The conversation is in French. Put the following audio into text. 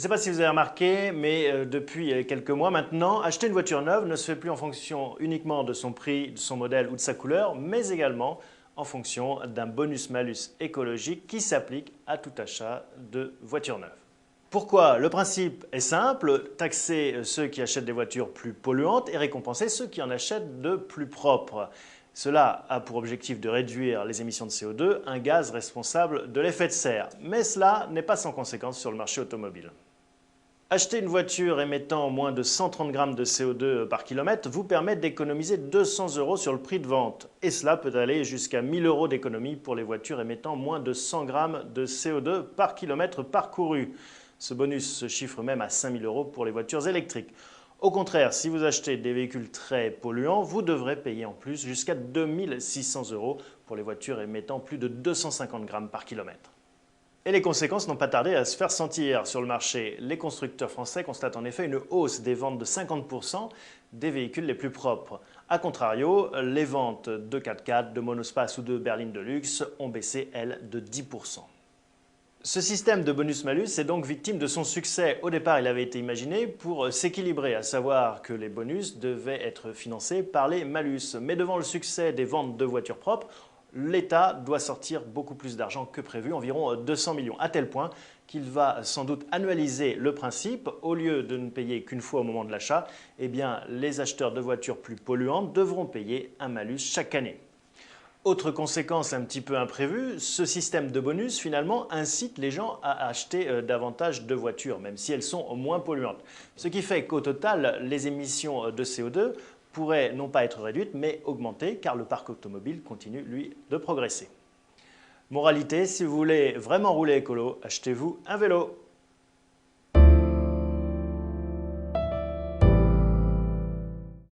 ne sais pas si vous avez remarqué, mais depuis quelques mois maintenant, acheter une voiture neuve ne se fait plus en fonction uniquement de son prix, de son modèle ou de sa couleur, mais également en fonction d'un bonus-malus écologique qui s'applique à tout achat de voiture neuve. Pourquoi? Le principe est simple, taxer ceux qui achètent des voitures plus polluantes et récompenser ceux qui en achètent de plus propres. Cela a pour objectif de réduire les émissions de CO2, un gaz responsable de l'effet de serre. Mais cela n'est pas sans conséquence sur le marché automobile. Acheter une voiture émettant moins de 130 grammes de CO2 par kilomètre vous permet d'économiser 200 € sur le prix de vente. Et cela peut aller jusqu'à 1000 € d'économie pour les voitures émettant moins de 100 grammes de CO2 par kilomètre parcouru. Ce bonus se chiffre même à 5000 € pour les voitures électriques. Au contraire, si vous achetez des véhicules très polluants, vous devrez payer en plus jusqu'à 2600 € pour les voitures émettant plus de 250 grammes par kilomètre. Et les conséquences n'ont pas tardé à se faire sentir sur le marché. Les constructeurs français constatent en effet une hausse des ventes de 50% des véhicules les plus propres. A contrario, les ventes de 4x4, de monospace ou de berlines de luxe ont baissé, elles, de 10%. Ce système de bonus-malus est donc victime de son succès. Au départ, il avait été imaginé pour s'équilibrer, à savoir que les bonus devaient être financés par les malus. Mais devant le succès des ventes de voitures propres, l'État doit sortir beaucoup plus d'argent que prévu, environ 200 millions, à tel point qu'il va sans doute annualiser le principe. Au lieu de ne payer qu'une fois au moment de l'achat, eh bien, les acheteurs de voitures plus polluantes devront payer un malus chaque année. Autre conséquence un petit peu imprévue, ce système de bonus finalement incite les gens à acheter davantage de voitures, même si elles sont moins polluantes. Ce qui fait qu'au total, les émissions de CO2 pourraient non pas être réduites, mais augmenter, car le parc automobile continue, lui, de progresser. Moralité, si vous voulez vraiment rouler écolo, achetez-vous un vélo.